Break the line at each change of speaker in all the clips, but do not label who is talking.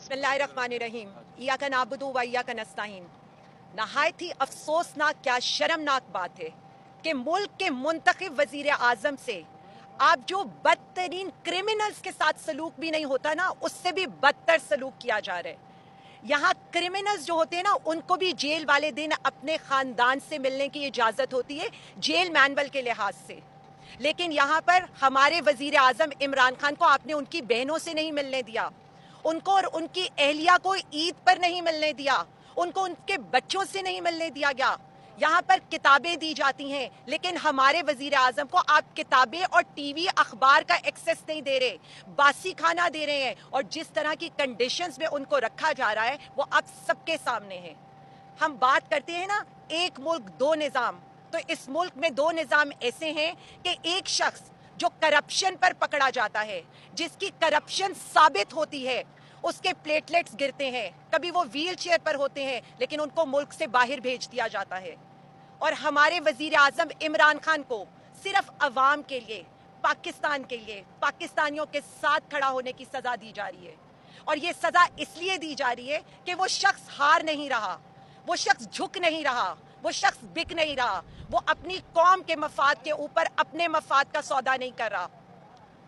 बिस्मिल्लाहिर्रहमानिर्रहीम इय्याका नअबुदु व इय्याका नस्तईन। नहायत ही अफसोसनाक क्या शर्मनाक बात है कि मुल्क के मुंतखब वजीर आजम से आप जो बदतरीन क्रिमिनल्स के साथ सलूक भी नहीं होता ना, उससे भी बदतर सलूक किया जा रहा है। यहाँ क्रिमिनल्स जो होते हैं ना, उनको भी जेल वाले दिन अपने खानदान से मिलने की इजाज़त होती है जेल मैनुअल के लिहाज से, लेकिन यहाँ पर हमारे वजीर आजम इमरान खान को आपने उनकी बहनों से नहीं मिलने दिया, उनको और उनकी अहलिया को ईद पर नहीं मिलने दिया, उनको उनके बच्चों से नहीं मिलने दिया गया। यहाँ पर किताबें दी जाती हैं, लेकिन हमारे वजीर आजम को आप किताबें और टीवी अखबार का एक्सेस नहीं दे रहे, बासी खाना दे रहे हैं, और जिस तरह की कंडीशंस में उनको रखा जा रहा है वो आप सबके सामने है। हम बात करते हैं ना एक मुल्क दो निज़ाम, तो इस मुल्क में दो निज़ाम ऐसे हैं कि एक शख्स जो करप्शन पर पकड़ा जाता है, जिसकी करप्शन साबित होती है, उसके प्लेटलेट्स गिरते हैं, कभी वो व्हील चेयर पर होते हैं, लेकिन उनको मुल्क से बाहर भेज दिया जाता है। और हमारे वजीर आजम इमरान खान को सिर्फ अवाम के लिए, पाकिस्तान के लिए, पाकिस्तानियों के साथ खड़ा होने की सजा दी जा रही है। और ये सजा इसलिए दी जा रही है कि वो शख्स हार नहीं रहा, वो शख्स झुक नहीं रहा, वो शख्स बिक नहीं रहा, वो अपनी कौम के मफाद के ऊपर अपने मफाद का सौदा नहीं कर रहा।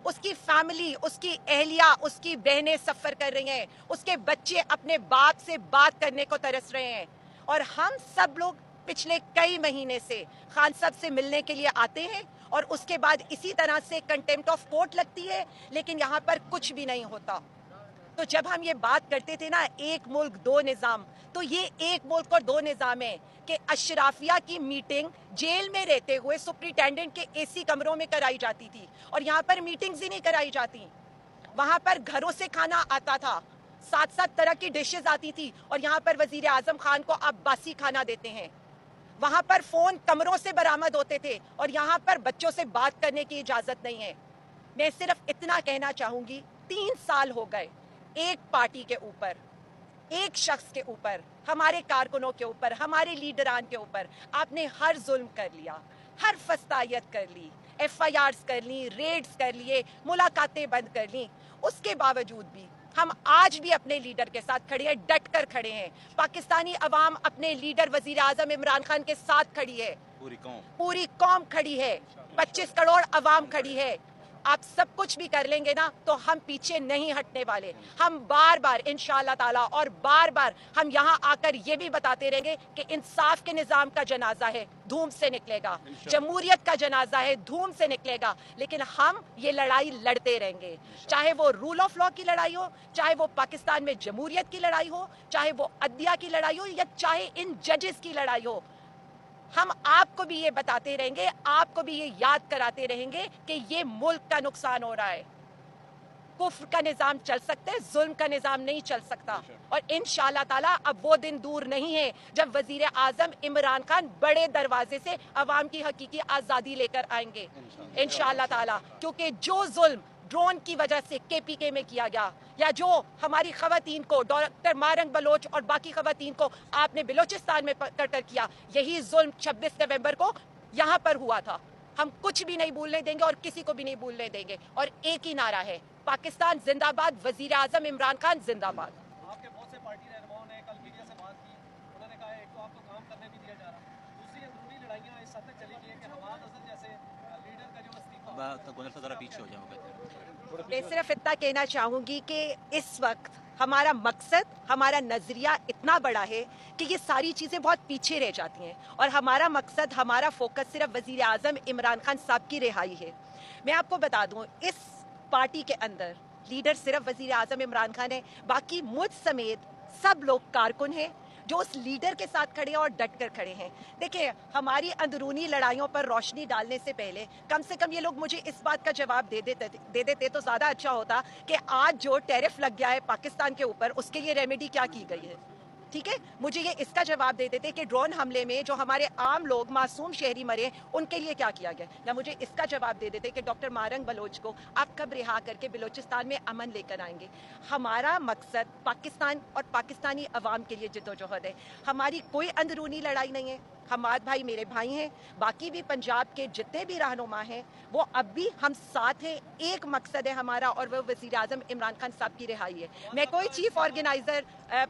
उसकी फैमिली, उसकी अहलिया, उसकी बहनें सफ़र कर रही हैं, उसके बच्चे अपने बाप से बात करने को तरस रहे हैं। और हम सब लोग पिछले कई महीने से खान साहब से मिलने के लिए आते हैं, और उसके बाद इसी तरह से कंटेम्प्ट ऑफ कोर्ट लगती है, लेकिन यहाँ पर कुछ भी नहीं होता। तो जब हम ये बात करते थे ना एक मुल्क दो निज़ाम, तो ये एक मुल्क और दो निज़ाम है कि अशराफिया की मीटिंग जेल में रहते हुए सुप्रिटेंडेंट के एसी कमरों में कराई जाती थी, और यहाँ पर मीटिंग्स ही नहीं कराई जाती। वहाँ पर घरों से खाना आता था, 7-7 तरह की डिशेज आती थी, और यहाँ पर वजीर आजम खान को आप बासी खाना देते हैं। वहाँ पर फ़ोन कमरों से बरामद होते थे, और यहाँ पर बच्चों से बात करने की इजाज़त नहीं है। मैं सिर्फ इतना कहना चाहूँगी, 3 साल हो गए एक पार्टी के ऊपर, एक शख्स के ऊपर, हमारे कारकुनों के ऊपर, हमारे लीडरान के ऊपर आपने हर जुल्म कर लिया, हर फस्तायत कर ली, FIRs कर ली, रेड्स कर लिए, मुलाकातें बंद कर ली। उसके बावजूद भी हम आज भी अपने लीडर के साथ खड़े हैं, डट कर खड़े हैं। पाकिस्तानी अवाम अपने लीडर वजीर आजम इमरान खान के साथ खड़ी है, पूरी कौम खड़ी है, 25 करोड़ अवाम खड़ी है। आप सब कुछ भी कर लेंगे ना, तो हम पीछे नहीं हटने वाले। हम बार बार इंशाअल्लाह ताला और बार बार हम यहाँ आकर ये भी बताते रहेंगे कि इंसाफ के निज़ाम का जनाजा है, धूम से निकलेगा, जमहूरियत का जनाजा है, धूम से निकलेगा, लेकिन हम ये लड़ाई लड़ते रहेंगे। चाहे वो रूल ऑफ लॉ की लड़ाई हो, चाहे वो पाकिस्तान में जमहूरियत की लड़ाई हो, चाहे वो अदलिया की लड़ाई हो, या चाहे इन जजेस की लड़ाई हो। हम आपको भी ये बताते रहेंगे, आपको भी ये याद कराते रहेंगे कि ये मुल्क का नुकसान हो रहा है। कुफ्र का निज़ाम चल सकता है, जुल्म का निज़ाम नहीं चल सकता। और इंशाअल्लाह ताला अब वो दिन दूर नहीं है जब वजीर आजम इमरान खान बड़े दरवाजे से अवाम की हकीकी आज़ादी लेकर आएंगे इंशाअल्लाह ताला। क्योंकि जो जुल्म ड्रोन की वजह से KPK में किया गया, या जो हमारी खवातीन को, डॉक्टर मारंग बलोच और बाकी खवातीन को आपने बलोचिस्तान में पकड़ कर किया, यही जुल्म 26 नवंबर को यहाँ पर हुआ था। हम कुछ भी नहीं भूलने देंगे और किसी को भी नहीं भूलने देंगे। और एक ही नारा है, पाकिस्तान जिंदाबाद, वजीर आजम इमरान खान जिंदाबाद।
आपके बहुत से पार्टी रहनुमाओं ने कल मीडिया से बात की, उन्होंने कहा एक तो आपको काम करने भी दिया जा रहा, दूसरी अंदरूनी लड़ाइयाँ इस हद तक चली गई है कि हमाद अजहर जैसे लीडर का जो इस्तीफा।
पीछे हो जाओगे।
मैं सिर्फ इतना कहना चाहूँगी कि इस वक्त हमारा मकसद, हमारा नज़रिया इतना बड़ा है कि ये सारी चीज़ें बहुत पीछे रह जाती हैं, और हमारा मकसद, हमारा फोकस सिर्फ वज़ीर आज़म इमरान खान साहब की रिहाई है। मैं आपको बता दूँ, इस पार्टी के अंदर लीडर सिर्फ वज़ीर आज़म इमरान खान है, बाकी मुझ समेत सब लोग कारकुन हैं जो उस लीडर के साथ खड़े हैं और डट कर खड़े हैं। देखिए, हमारी अंदरूनी लड़ाइयों पर रोशनी डालने से पहले कम से कम ये लोग मुझे इस बात का जवाब दे देते तो ज़्यादा अच्छा होता कि आज जो टैरिफ लग गया है पाकिस्तान के ऊपर, उसके लिए रेमेडी क्या की गई है। ठीक है, मुझे ये इसका जवाब दे देते कि ड्रोन हमले में जो हमारे आम लोग, मासूम शहरी मरे, उनके लिए क्या किया गया, या मुझे इसका जवाब दे देते कि डॉक्टर मारंग बलोच को आप कब रिहा करके बलोचिस्तान में अमन लेकर आएंगे। हमारा मकसद पाकिस्तान और पाकिस्तानी अवाम के लिए जद्दोजहद है। हमारी कोई अंदरूनी लड़ाई नहीं है, حماد بھائی میرے بھائی ہیں, باقی بھی پنجاب کے جتنے بھی رہنما ہیں وہ اب بھی ہم ساتھ ہیں. ایک مقصد ہے ہمارا اور وہ وزیر اعظم عمران خان صاحب کی رہائی ہے. میں کوئی چیف آرگنائزر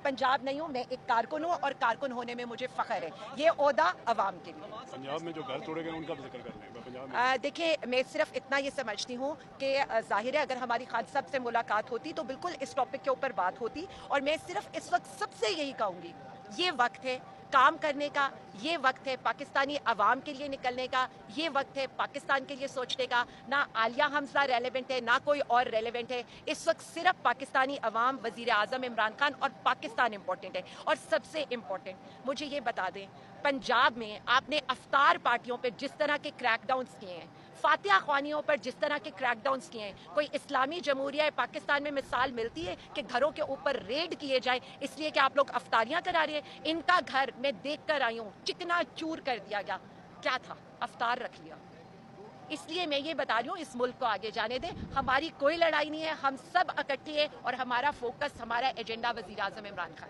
پنجاب نہیں ہوں, میں ایک کارکن ہوں اور کارکن ہونے میں مجھے فخر ہے. یہ عہدہ عوام کے لیے.
پنجاب میں جو گھر توڑے گئے ان کا بھی ذکر کر لیں. پنجاب میں
دیکھیے میں صرف اتنا یہ سمجھتی ہوں کہ ظاہر ہے اگر ہماری خان صاحب سے ملاقات ہوتی تو بالکل اس ٹاپک کے اوپر بات ہوتی, اور میں صرف اس وقت سب سے یہی کہوں گی, یہ وقت ہے کام کرنے کا, یہ وقت ہے پاکستانی عوام کے لیے نکلنے کا, یہ وقت ہے پاکستان کے لیے سوچنے کا. نہ عالیہ حمزہ ریلیونٹ ہے نہ کوئی اور ریلیونٹ ہے. اس وقت صرف پاکستانی عوام, وزیر اعظم عمران خان اور پاکستان امپورٹنٹ ہے. اور سب سے امپورٹنٹ مجھے یہ بتا دیں, پنجاب میں آپ نے افطار پارٹیوں پہ جس طرح کے کریک ڈاؤنز کیے ہیں, فاتحہ خوانیوں پر جس طرح کے کریک ڈاؤنز کیے ہیں, کوئی اسلامی جمہوریہ پاکستان میں مثال ملتی ہے کہ گھروں کے اوپر ریڈ کیے جائیں اس لیے کہ آپ لوگ افطاریاں کرا رہے ہیں؟ ان کا گھر میں دیکھ کر آئی ہوں, چکنا چور کر دیا گیا. کیا تھا؟ افطار رکھ لیا. اس لیے میں یہ بتا رہی ہوں اس ملک کو آگے جانے دیں. ہماری کوئی لڑائی نہیں ہے, ہم سب اکٹھے ہیں اور ہمارا فوکس, ہمارا ایجنڈا وزیر اعظم عمران خان.